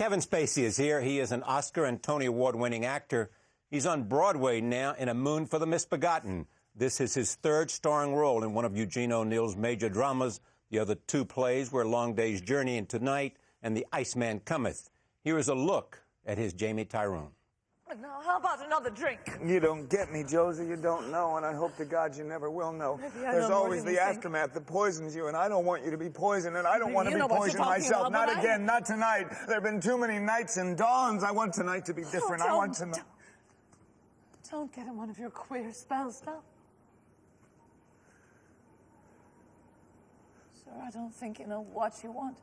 Kevin Spacey is here. He is an Oscar and Tony Award-winning actor. He's on Broadway now in A Moon for the Misbegotten. This is his third starring role in one of Eugene O'Neill's major dramas. The other two plays were Long Day's Journey and Tonight and The Iceman Cometh. Here is a look at his Jamie Tyrone. Now, how about another drink? You don't get me, Josie. You don't know, and I hope to God you never will know. There's always the aftermath that poisons you, and I don't want you to be poisoned, and I don't want to be poisoned myself. Not again, not tonight. There have been too many nights and dawns. I want tonight to be different. I want to know. Don't get in one of your queer spells now. Sir, I don't think you know what you want.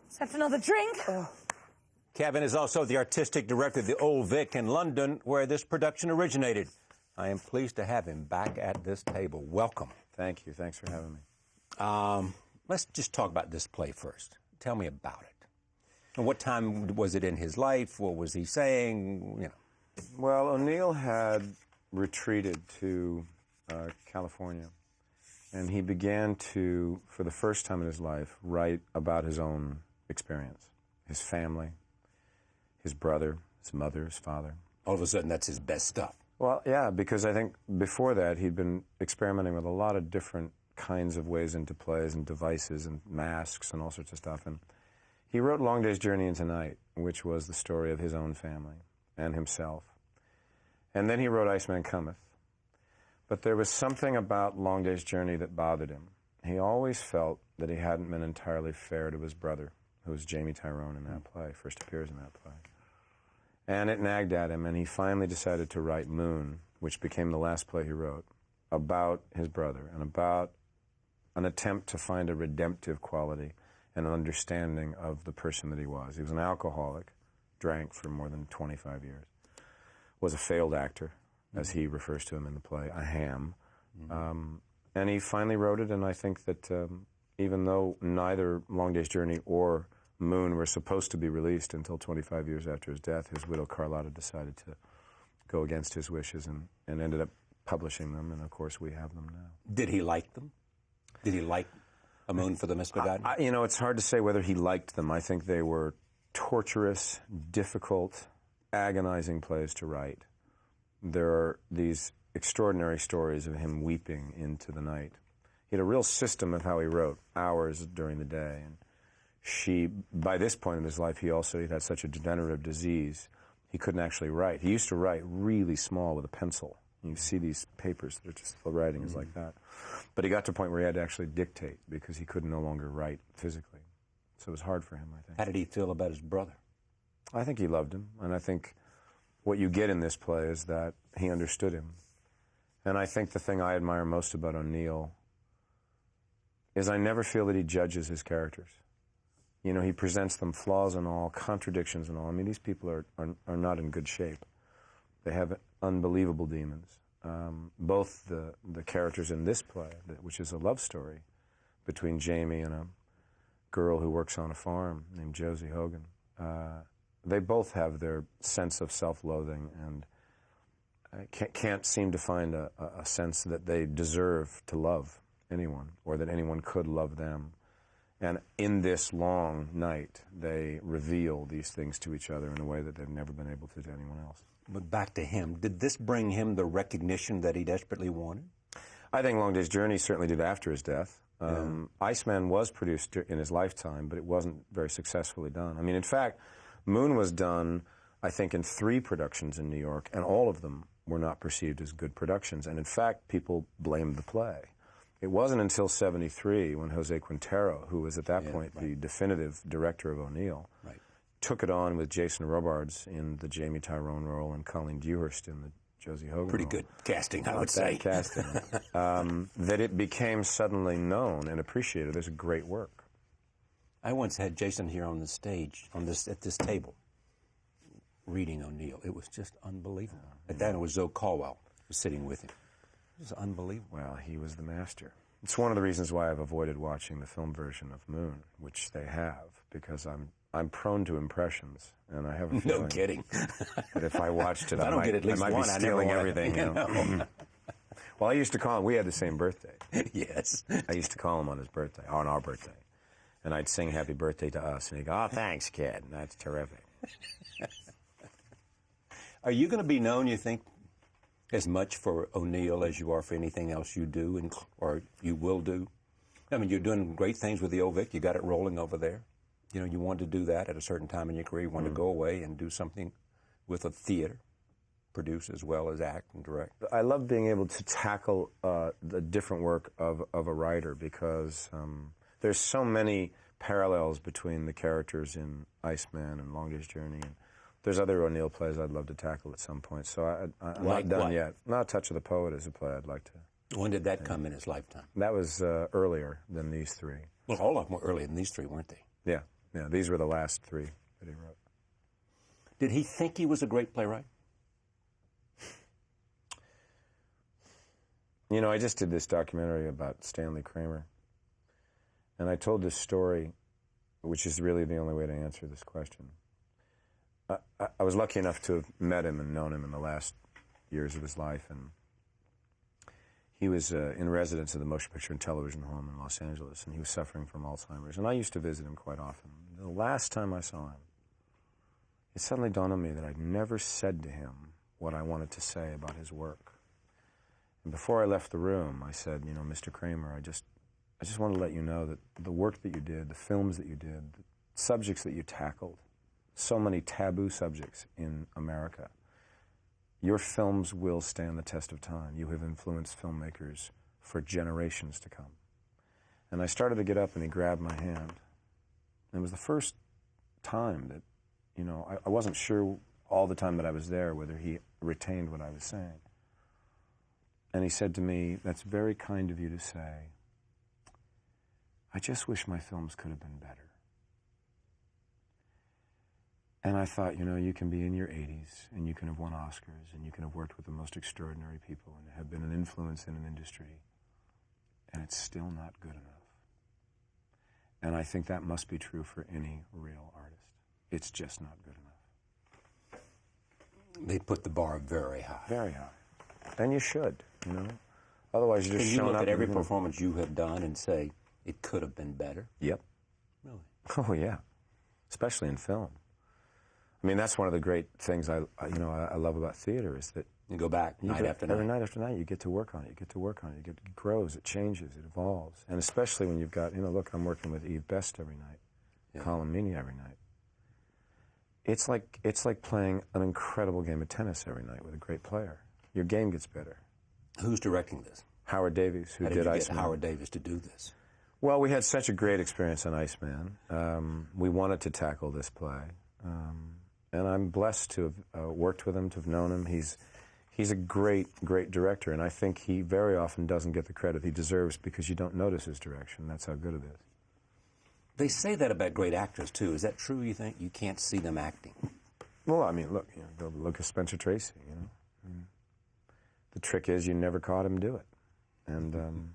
Except another drink. Kevin is also the artistic director of the Old Vic in London, where this production originated. I am pleased to have him back at this table. Welcome. Thank you. Thanks for having me. Let's just talk about this play first. Tell me about it. And what time was it in his life? What was he saying? You know. Well, O'Neill had retreated to California, and he began to, for the first time in his life, write about his own experience, his family, his brother, his mother, his father. All of a sudden, that's his best stuff. Well, yeah, because I think before that, he'd been experimenting with a lot of different kinds of ways into plays and devices and masks and all sorts of stuff. And he wrote Long Day's Journey into Tonight, which was the story of his own family and himself. And then he wrote Iceman Cometh. But there was something about Long Day's Journey that bothered him. He always felt that he hadn't been entirely fair to his brother, who was Jamie Tyrone in that play, first appears in that play. And it nagged at him, and he finally decided to write Moon, which became the last play he wrote, about his brother and about an attempt to find a redemptive quality and an understanding of the person that he was. He was an alcoholic, drank for more than 25 years, was a failed actor, as he refers to him in the play, a ham. And he finally wrote it, and I think that even though neither Long Day's Journey or Moon were supposed to be released until 25 years after his death, his widow Carlotta decided to go against his wishes and ended up publishing them, and of course we have them now. Did he like them? Did he like A Moon for the Misbegotten? You know, it's hard to say whether he liked them. I think they were torturous, difficult, agonizing plays to write. There are these extraordinary stories of him weeping into the night. He had a real system of how he wrote, hours during the day. And by this point in his life, he had such a degenerative disease, he couldn't actually write. He used to write really small with a pencil. You see these papers that are just, the writing is like that. But he got to a point where he had to actually dictate because he could no longer write physically. So it was hard for him, I think. How did he feel about his brother? I think he loved him, and I think what you get in this play is that he understood him. And I think the thing I admire most about O'Neill is I never feel that he judges his characters. You know, he presents them flaws and all, contradictions and all. I mean, these people are not in good shape. They have unbelievable demons. Both the characters in this play, which is a love story between Jamie and a girl who works on a farm named Josie Hogan, they both have their sense of self-loathing and can't seem to find a sense that they deserve to love anyone or that anyone could love them. And in this long night, they reveal these things to each other in a way that they've never been able to anyone else. But back to him, did this bring him the recognition that he desperately wanted? I think Long Day's Journey certainly did after his death. Iceman was produced in his lifetime, but it wasn't very successfully done. I mean, in fact, Moon was done, I think, in 3 productions in New York, and all of them were not perceived as good productions. And in fact, people blamed the play. It wasn't until '73 when Jose Quintero, who was at that point the definitive director of O'Neill, took it on with Jason Robards in the Jamie Tyrone role and Colleen Dewhurst in the Josie Hogan Pretty role. good casting, I would say. Casting. That it became suddenly known and appreciated as a great work. I once had Jason here on the stage, at this table, reading O'Neill. It was just unbelievable. At that, it was Zoe Caldwell was sitting with him. It was unbelievable. Well, he was the master. It's one of the reasons why I've avoided watching the film version of Moon, which they have, because I'm prone to impressions, and I have a feeling no kidding. that if I watched it, I might be stealing everything. You know? Well, I used to call him. We had the same birthday. Yes. I used to call him on his birthday, on our birthday. And I'd sing Happy Birthday to Us, and he'd go, oh, thanks, kid. That's terrific. Are you going to be known, you think, as much for O'Neill as you are for anything else you do or you will do? I mean, you're doing great things with the Old Vic. You got it rolling over there. You know, you wanted to do that at a certain time in your career. You wanted to go away and do something with a theater, produce as well as act and direct. I love being able to tackle the different work of a writer because there's so many parallels between the characters in Iceman and Longest Journey. And there's other O'Neill plays I'd love to tackle at some point. So I'm not done yet. Not Touch of the Poet is a play I'd like to. When did that come in his lifetime? That was earlier than these three. Well, all of them were earlier than these three, weren't they? Yeah. Yeah, these were the last three that he wrote. Did he think he was a great playwright? You know, I just did this documentary about Stanley Kramer, and I told this story, which is really the only way to answer this question. I was lucky enough to have met him and known him in the last years of his life, and he was in residence at the Motion Picture and Television Home in Los Angeles, and he was suffering from Alzheimer's, and I used to visit him quite often. The last time I saw him, it suddenly dawned on me that I'd never said to him what I wanted to say about his work. And before I left the room, I said, you know, Mr. Kramer, I just want to let you know that the work that you did, the films that you did, the subjects that you tackled, so many taboo subjects in America, your films will stand the test of time. You have influenced filmmakers for generations to come. And I started to get up, and he grabbed my hand. And it was the first time that, you know, I wasn't sure all the time that I was there whether he retained what I was saying. And he said to me, that's very kind of you to say. I just wish my films could have been better. And I thought, you know, you can be in your 80s, and you can have won Oscars, and you can have worked with the most extraordinary people, and have been an influence in an industry, and it's still not good enough. And I think that must be true for any real artist. It's just not good enough. They put the bar very high. Very high. And you should, you know. Otherwise, you're just showing up. Can you look at every performance you have done and say, it could have been better? Yep. Really? Oh, yeah. Especially in film. I mean, that's one of the great things I love about theater is that you go back night after night. Every night after night, you get to work on it. You get to work on it. It grows. It changes. It evolves. And especially when you've got, you know, look, I'm working with Eve Best every night, Colin Meaney every night. It's like playing an incredible game of tennis every night with a great player. Your game gets better. Who's directing this? Howard Davies, who did Iceman. How did you get Howard Davies to do this? Well, we had such a great experience on Iceman. We wanted to tackle this play. And I'm blessed to have worked with him, to have known him. He's a great, great director, and I think he very often doesn't get the credit he deserves because you don't notice his direction. That's how good it is. They say that about great actors, too. Is that true, you think? You can't see them acting? Well, I mean, look, you know, go look at Spencer Tracy, you know. The trick is you never caught him do it. And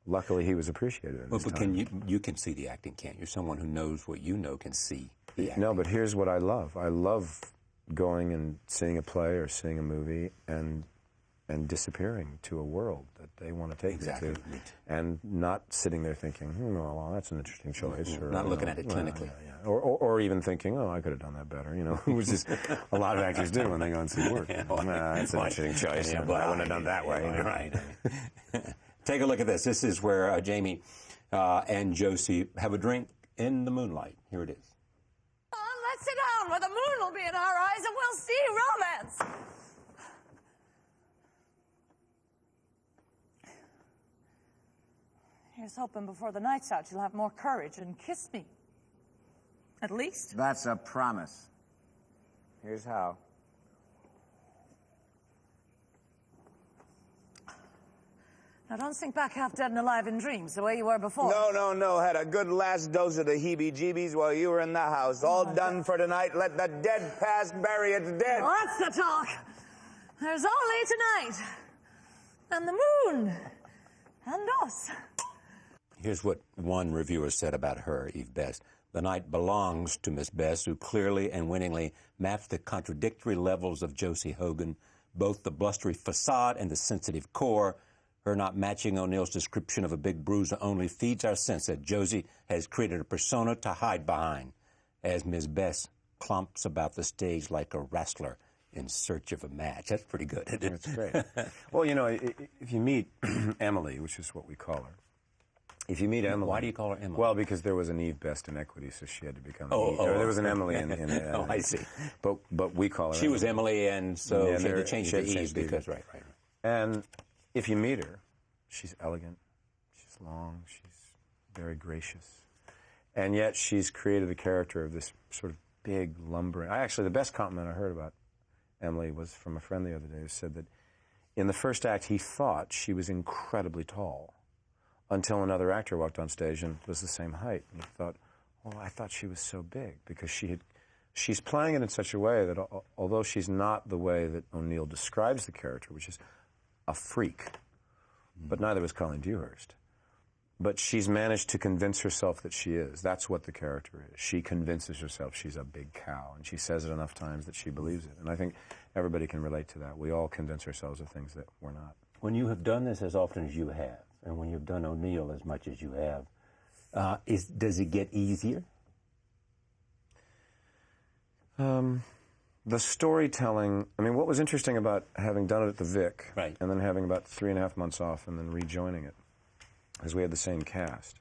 luckily he was appreciated in his time. You can see the acting, can't you? Someone who knows what you know can see the acting. No, but here's what I love. I love going and seeing a play or seeing a movie and disappearing to a world that they want to take me to, and not sitting there thinking, well, that's an interesting choice. Or, not looking at it clinically. Or even thinking, I could have done that better, you know, which is a lot of actors do when they go and see work. That's an interesting choice. I wouldn't have done that way. You know? Right. Take a look at this. This is where Jamie and Josie have a drink in the moonlight. Here it is. Let's sit down where the moon will be in our eyes and we'll see romance. Here's hoping before the night's out you'll have more courage and kiss me. At least. That's a promise. Here's how. Now don't sink back half dead and alive in dreams the way you were before. No. Had a good last dose of the heebie-jeebies while you were in the house. All done for tonight. Let the dead past bury its dead. Well, that's the talk. There's only tonight. And the moon. And us. Here's what one reviewer said about her, Eve Best. The night belongs to Miss Best, who clearly and winningly mapped the contradictory levels of Josie Hogan, both the blustery facade and the sensitive core. Her not matching O'Neill's description of a big bruiser only feeds our sense that Josie has created a persona to hide behind, as Ms. Bess clumps about the stage like a wrestler in search of a match. That's pretty good, isn't it? That's great. Well, you know, if you meet Emily, which is what we call her, if you meet Emily... Why do you call her Emily? Well, because there was an Eve Best in Equity, so she had to become Eve. Oh, there was an Emily in oh, I see. But we call her She Emily. was Emily, and so Yeah, she had to change it to Eve because, right. And if you meet her, she's elegant, she's long, she's very gracious. And yet she's created the character of this sort of big, lumbering... Actually, the best compliment I heard about Emily was from a friend the other day who said that in the first act he thought she was incredibly tall until another actor walked on stage and was the same height. And he thought, oh, I thought she was so big, because she's playing it in such a way that although she's not the way that O'Neill describes the character, which is a freak, but neither was Colleen Dewhurst. But she's managed to convince herself that she is. That's what the character is. She convinces herself she's a big cow, and she says it enough times that she believes it. And I think everybody can relate to that. We all convince ourselves of things that we're not. When you have done this as often as you have, and when you've done O'Neill as much as you have, does it get easier? The storytelling, I mean, what was interesting about having done it at the Vic, right, and then having about 3.5 months off and then rejoining it, because we had the same cast,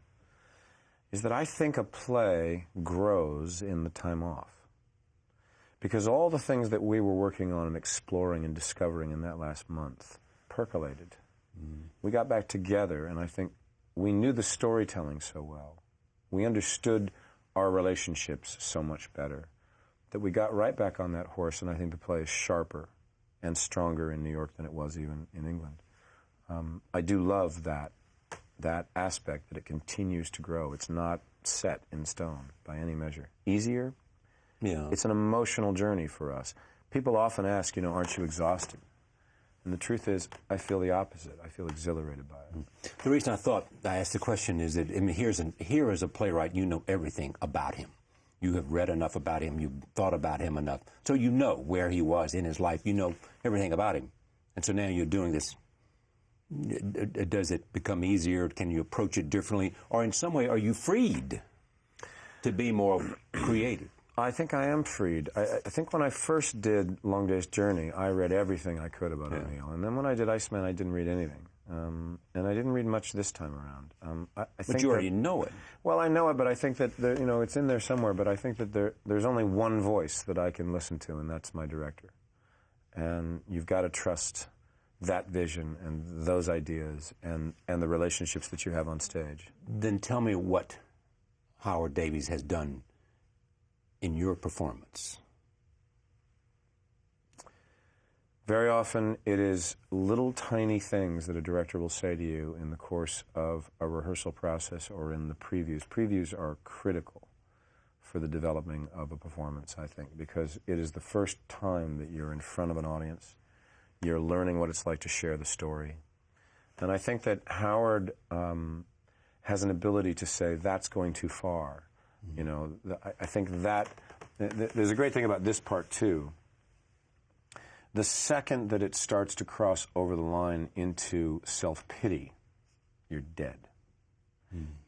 is that I think a play grows in the time off. Because all the things that we were working on and exploring and discovering in that last month percolated. We got back together, and I think we knew the storytelling so well. We understood our relationships so much better that we got right back on that horse, and I think the play is sharper and stronger in New York than it was even in England. I do love that aspect, that it continues to grow. It's not set in stone by any measure. Easier? Yeah. It's an emotional journey for us. People often ask, aren't you exhausted? And the truth is, I feel the opposite. I feel exhilarated by it. The reason I thought I asked the question is that, I mean, here as a playwright, you know everything about him. You have read enough about him. You've thought about him enough. So you know where he was in his life. You know everything about him. And so now you're doing this. Does it become easier? Can you approach it differently? Or in some way, are you freed to be more creative? I think I am freed. I think when I first did Long Day's Journey, I read everything I could about O'Neill. And then when I did Iceman, I didn't read anything. And I didn't read much this time around. I think but you already know it. Well, I know it, but I think that it's in there somewhere. But I think that there's only one voice that I can listen to, and that's my director. And you've got to trust that vision and those ideas and the relationships that you have on stage. Then tell me what Howard Davies has done in your performance. Very often it is little tiny things that a director will say to you in the course of a rehearsal process or in the previews. Previews are critical for the developing of a performance, I think, because it is the first time that you're in front of an audience. You're learning what it's like to share the story. And I think that Howard has an ability to say, that's going too far. I think that there's a great thing about this part, too. The second that it starts to cross over the line into self-pity, you're dead.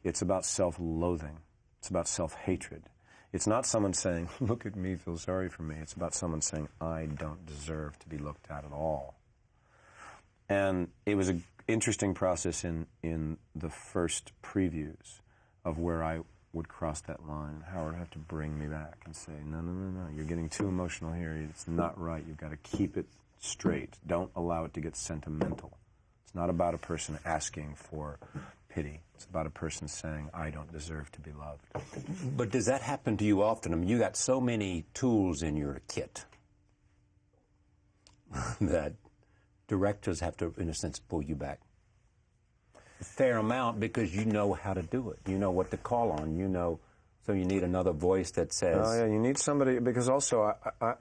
It's about self-loathing. It's about self-hatred. It's not someone saying, look at me, feel sorry for me. It's about someone saying, I don't deserve to be looked at all. And it was an interesting process in the first previews of where I would cross that line. Howard would have to bring me back and say, no, you're getting too emotional here. It's not right. You've got to keep it straight. Don't allow it to get sentimental. It's not about a person asking for pity. It's about a person saying, I don't deserve to be loved. But does that happen to you often? I mean, you got so many tools in your kit that directors have to, in a sense, pull you back a fair amount because you know how to do it. You know what to call on. So you need another voice that says... Oh, yeah, you need somebody, because also, I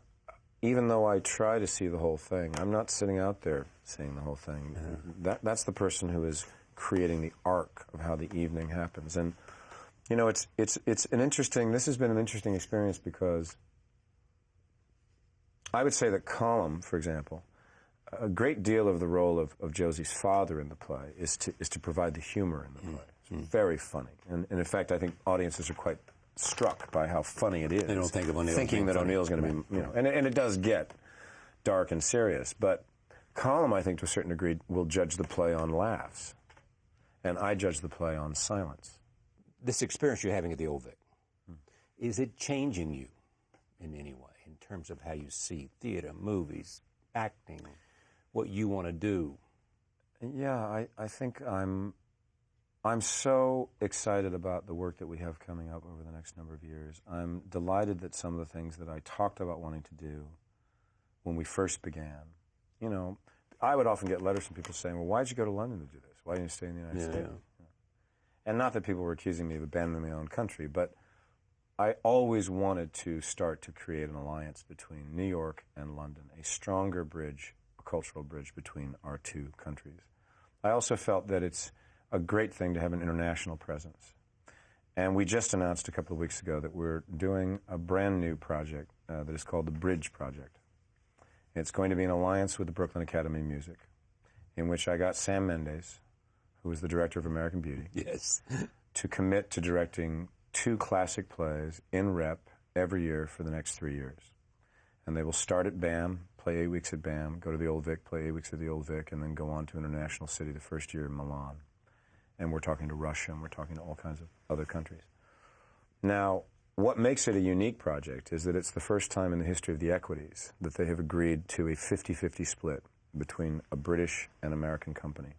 even though I try to see the whole thing, I'm not sitting out there seeing the whole thing. That's the person who is creating the arc of how the evening happens. And, it's an interesting... This has been an interesting experience because I would say that Column, for example, a great deal of the role of Josie's father in the play is to provide the humor in the play. It's very funny. And in fact, I think audiences are quite struck by how funny it is. They don't think of O'Neill thinking that O'Neill's going to be, you know, and it does get dark and serious. But Colm, I think, to a certain degree, will judge the play on laughs. And I judge the play on silence. This experience you're having at the Old Vic, is it changing you in any way in terms of how you see theater, movies, acting, what you want to do? Yeah, I think I'm so excited about the work that we have coming up over the next number of years. I'm delighted that some of the things that I talked about wanting to do when we first began, you know, I would often get letters from people saying, well, why did you go to London to do this? Why didn't you stay in the United States? Yeah. And not that people were accusing me of abandoning my own country, but I always wanted to start to create an alliance between New York and London, a stronger bridge, a cultural bridge between our two countries. I also felt that it's a great thing to have an international presence. And we just announced a couple of weeks ago that we're doing a brand new project that is called the Bridge Project. It's going to be an alliance with the Brooklyn Academy of Music, in which I got Sam Mendes, who is the director of American Beauty, yes, to commit to directing 2 classic plays in rep every year for the next 3 years. And they will start at BAM, play 8 weeks at BAM, go to the Old Vic, play 8 weeks at the Old Vic, and then go on to International City the first year in Milan. And we're talking to Russia, and we're talking to all kinds of other countries. Now, what makes it a unique project is that it's the first time in the history of the Equities that they have agreed to a 50-50 split between a British and American company.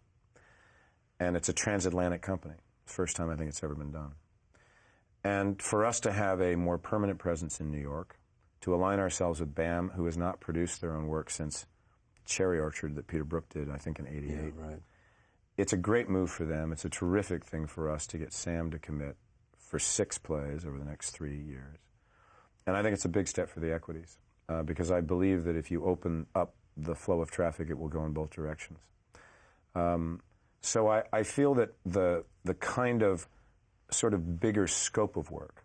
And it's a transatlantic company. First time I think it's ever been done. And for us to have a more permanent presence in New York, to align ourselves with BAM, who has not produced their own work since Cherry Orchard that Peter Brook did, I think, in '88. Yeah, right. It's a great move for them. It's a terrific thing for us to get Sam to commit for 6 plays over the next 3 years. And I think it's a big step for the Equities, because I believe that if you open up the flow of traffic, it will go in both directions. So I feel that the kind of sort of bigger scope of work,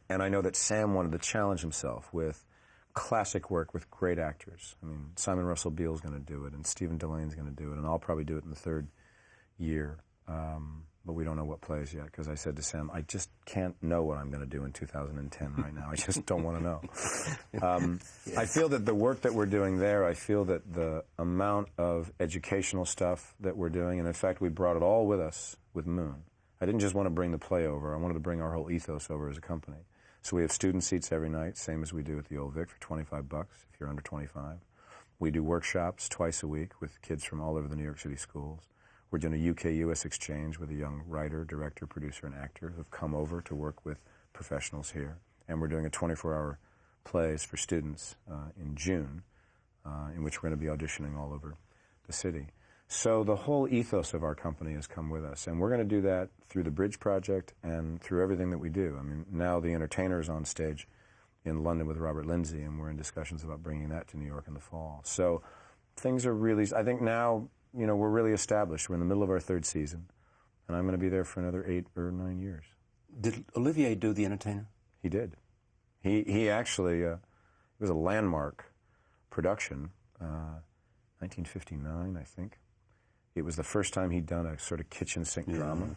and I know that Sam wanted to challenge himself with classic work with great actors. I mean, Simon Russell Beale's going to do it, and Stephen Delaney's going to do it, and I'll probably do it in the 3rd year. But we don't know what plays yet, because I said to Sam, I just can't know what I'm going to do in 2010 right now. I just don't want to know. Yes. I feel that the work that we're doing there, I feel that the amount of educational stuff that we're doing, and in fact, we brought it all with us with Moon. I didn't just want to bring the play over. I wanted to bring our whole ethos over as a company. So we have student seats every night, same as we do at the Old Vic, for $25 if you're under 25. We do workshops twice a week with kids from all over the New York City schools. We're doing a UK-US exchange with a young writer, director, producer, and actor who have come over to work with professionals here. And we're doing a 24-hour plays for students in June, in which we're going to be auditioning all over the city. So the whole ethos of our company has come with us, and we're going to do that through the Bridge Project and through everything that we do. I mean, now The Entertainer is on stage in London with Robert Lindsay, and we're in discussions about bringing that to New York in the fall. So things are really, I think now, you know, we're really established. We're in the middle of our 3rd season, and I'm going to be there for another 8 or 9 years. Did Olivier do The Entertainer? He did. He actually, it was a landmark production, 1959, I think. It was the first time he'd done a sort of kitchen sink drama.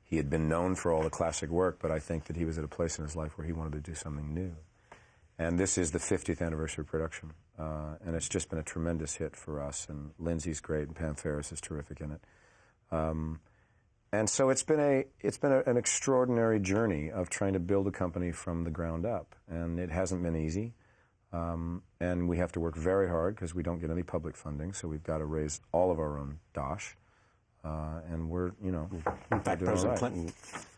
He had been known for all the classic work, but I think that he was at a place in his life where he wanted to do something new. And this is the 50th anniversary production, and it's just been a tremendous hit for us. And Lindsay's great, and Pam Ferris is terrific in it. And so it's been an extraordinary journey of trying to build a company from the ground up, and it hasn't been easy. And we have to work very hard because we don't get any public funding, so we've got to raise all of our own dosh. And we're, you know, in fact, President Clinton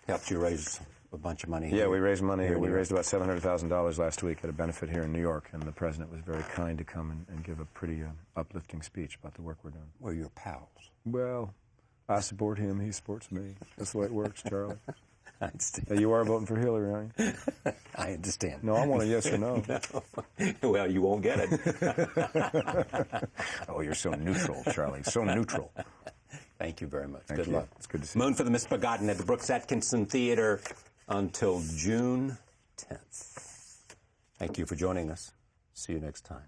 helped you raise a bunch of money. Yeah, we raised money. We raised about $700,000 last week at a benefit here in New York, and the president was very kind to come and give a pretty uplifting speech about the work we're doing. Well, you're pals. Well, I support him, he supports me. That's the way it works, Charlie. I understand. You are voting for Hillary, aren't you? I understand. No, I want a yes or no. No. Well, you won't get it. Oh, you're so neutral, Charlie. So neutral. Thank you very much. Thank Good you. luck. It's good to see you. Moon for the Misbegotten at the Brooks Atkinson Theater until June 10th. Thank you for joining us. See you next time.